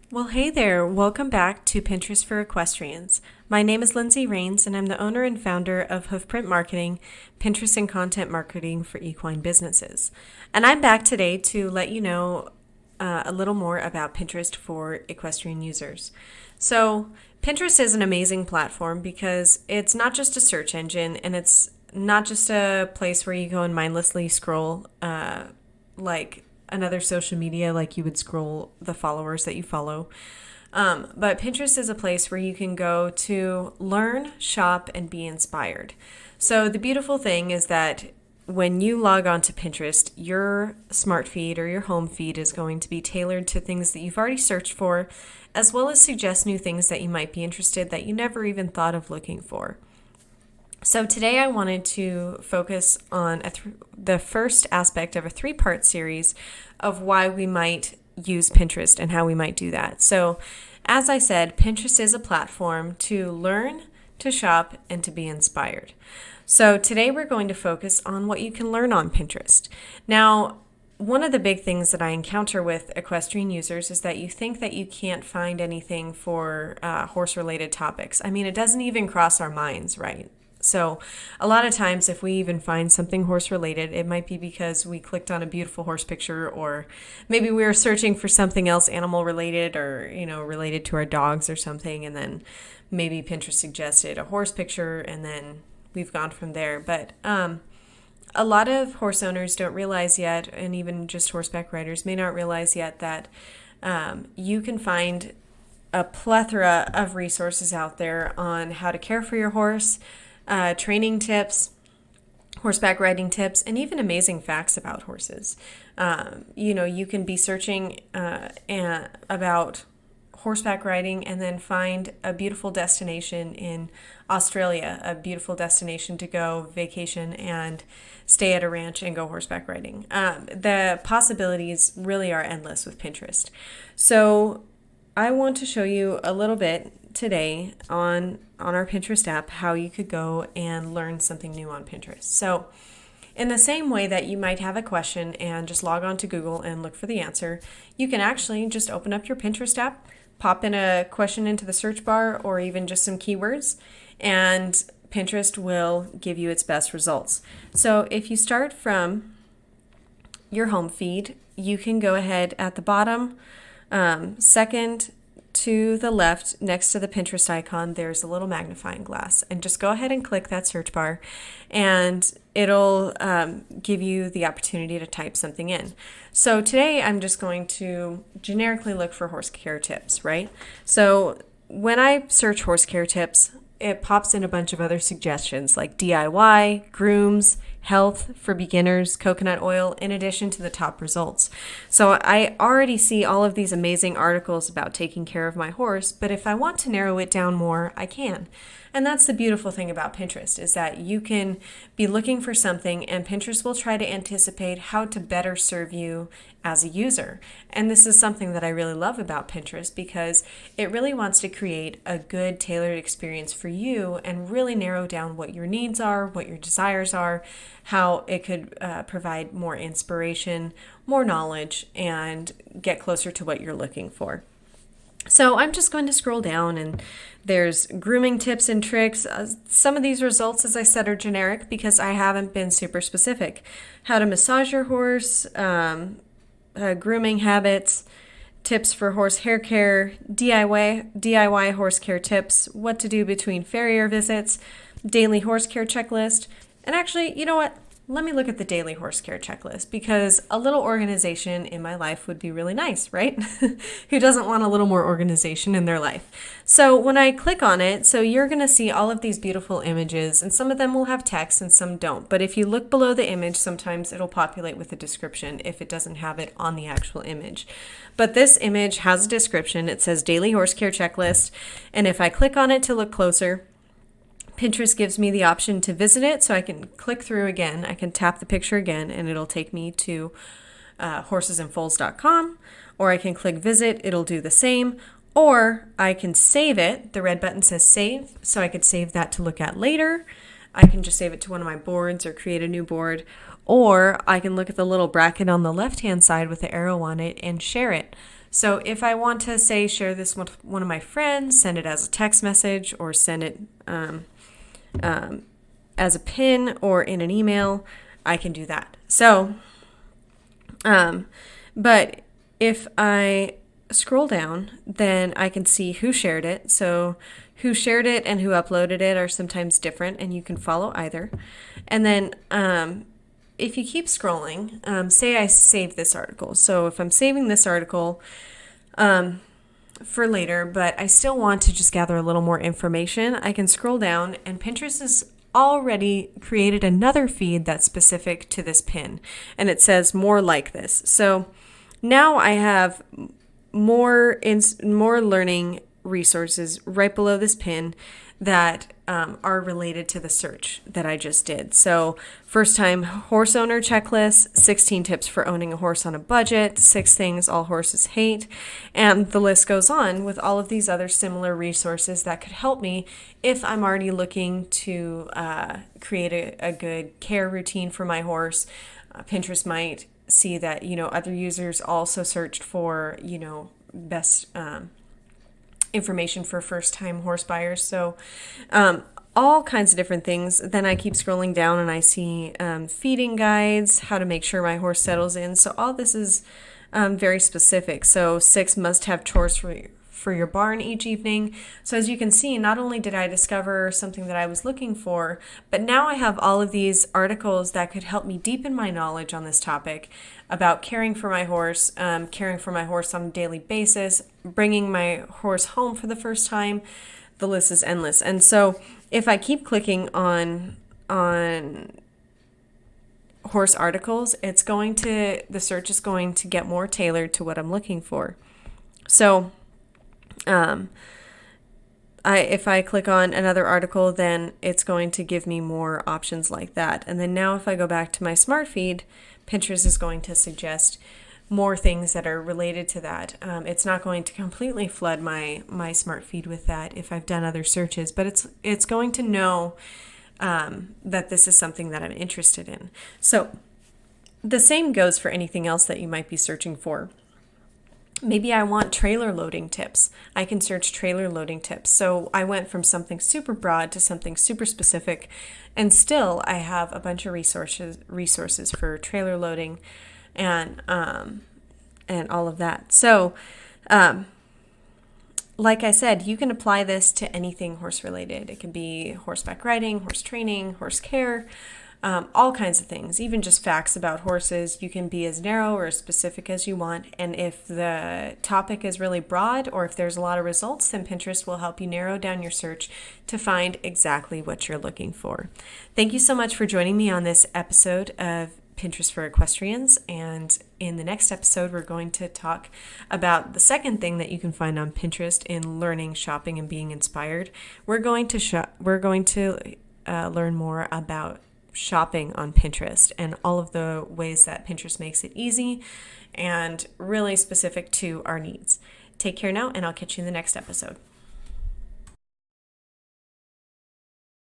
Well, hey there. Welcome back to Pinterest for Equestrians. My name is Lindsay Rains, and I'm the owner and founder of Hoofprint Marketing, Pinterest and content marketing for equine businesses. And I'm back today to let you know a little more about Pinterest for equestrian users. So, Pinterest is an amazing platform because it's not just a search engine and it's not just a place where you go and mindlessly scroll like another social media, like you would scroll the followers that you follow. But Pinterest is a place where you can go to learn, shop, and be inspired. So the beautiful thing is that when you log on to Pinterest, your smart feed or your home feed is going to be tailored to things that you've already searched for, as well as suggest new things that you might be interested that you never even thought of looking for. So today I wanted to focus on the first aspect of a three-part series of why we might use Pinterest and how we might do that. So as I said, Pinterest is a platform to learn, to shop, and to be inspired. So today we're going to focus on what you can learn on Pinterest. Now, one of the big things that I encounter with equestrian users is that you think that you can't find anything for horse-related topics. I mean, it doesn't even cross our minds, right? So a lot of times if we even find something horse related, it might be because we clicked on a beautiful horse picture, or maybe we were searching for something else animal related or, related to our dogs or something. And then maybe Pinterest suggested a horse picture and then we've gone from there. But a lot of horse owners don't realize yet, and even just horseback riders may not realize yet, that you can find a plethora of resources out there on how to care for your horse, training tips, horseback riding tips, and even amazing facts about horses. You can be searching about horseback riding and then find a beautiful destination in Australia, a beautiful destination to go vacation and stay at a ranch and go horseback riding. The possibilities really are endless with Pinterest. So I want to show you a little bit today on our Pinterest app how you could go and learn something new on Pinterest. So in the same way that you might have a question and just log on to Google and look for the answer, you can actually just open up your Pinterest app, pop in a question into the search bar or even just some keywords, and Pinterest will give you its best results. So if you start from your home feed, you can go ahead at the bottom, second to the left next to the Pinterest icon, there's a little magnifying glass, and just go ahead and click that search bar and it'll give you the opportunity to type something in. So today I'm just going to generically look for horse care tips, right? So when I search horse care tips, it pops in a bunch of other suggestions like DIY, grooms, health for beginners, coconut oil, in addition to the top results. So I already see all of these amazing articles about taking care of my horse, but if I want to narrow it down more, I can. And that's the beautiful thing about Pinterest, is that you can be looking for something and Pinterest will try to anticipate how to better serve you as a user. And this is something that I really love about Pinterest, because it really wants to create a good tailored experience for you and really narrow down what your needs are, what your desires are, how it could provide more inspiration, more knowledge, and get closer to what you're looking for. So I'm just going to scroll down, and there's grooming tips and tricks. Some of these results, as I said, are generic because I haven't been super specific. How to massage your horse, grooming habits, tips for horse hair care, DIY horse care tips, what to do between farrier visits, daily horse care checklist. And actually, you know what? Let me look at the daily horse care checklist, because a little organization in my life would be really nice, right? Who doesn't want a little more organization in their life? So when I click on it, so you're going to see all of these beautiful images, and some of them will have text and some don't. But if you look below the image, sometimes it'll populate with a description if it doesn't have it on the actual image. But this image has a description. It says daily horse care checklist. And if I click on it to look closer, Pinterest gives me the option to visit it, so I can click through again. I can tap the picture again, and it'll take me to horsesandfoals.com, or I can click visit. It'll do the same, or I can save it. The red button says save, so I could save that to look at later. I can just save it to one of my boards or create a new board, or I can look at the little bracket on the left-hand side with the arrow on it and share it. So if I want to say share this with one of my friends, send it as a text message or send it as a pin or in an email, I can do that. So, but if I scroll down, then I can see who shared it. So who shared it and who uploaded it are sometimes different, and you can follow either. And then if you keep scrolling, say I save this article. So if I'm saving this article for later, but I still want to just gather a little more information, I can scroll down, and Pinterest has already created another feed that's specific to this pin, and it says more like this. So now I have more learning resources right below this pin that are related to the search that I just did. So first time horse owner checklist, 16 tips for owning a horse on a budget, 6 things all horses hate, and the list goes on with all of these other similar resources that could help me if I'm already looking to create a good care routine for my horse. Pinterest might see that, other users also searched for, best information for first-time horse buyers. So all kinds of different things. Then I keep scrolling down and I see feeding guides, how to make sure my horse settles in. So all this is very specific. So 6 must-have chores for your barn each evening. So as you can see, not only did I discover something that I was looking for, but now I have all of these articles that could help me deepen my knowledge on this topic about caring for my horse on a daily basis, bringing my horse home for the first time. The list is endless. And so if I keep clicking on horse articles, the search is going to get more tailored to what I'm looking for. So if I click on another article, then it's going to give me more options like that. And then now if I go back to my smart feed, Pinterest is going to suggest more things that are related to that. It's not going to completely flood my smart feed with that if I've done other searches, but it's going to know that this is something that I'm interested in. So the same goes for anything else that you might be searching for. Maybe I want trailer loading tips. I can search trailer loading tips. So I went from something super broad to something super specific, and still I have a bunch of resources for trailer loading and all of that. So like I said, you can apply this to anything horse related. It can be horseback riding, horse training, horse care, all kinds of things, even just facts about horses. You can be as narrow or as specific as you want. And if the topic is really broad or if there's a lot of results, then Pinterest will help you narrow down your search to find exactly what you're looking for. Thank you so much for joining me on this episode of Pinterest for Equestrians. And in the next episode, we're going to talk about the second thing that you can find on Pinterest in learning, shopping, and being inspired. We're going to learn more about shopping on Pinterest and all of the ways that Pinterest makes it easy and really specific to our needs. Take care now, and I'll catch you in the next episode.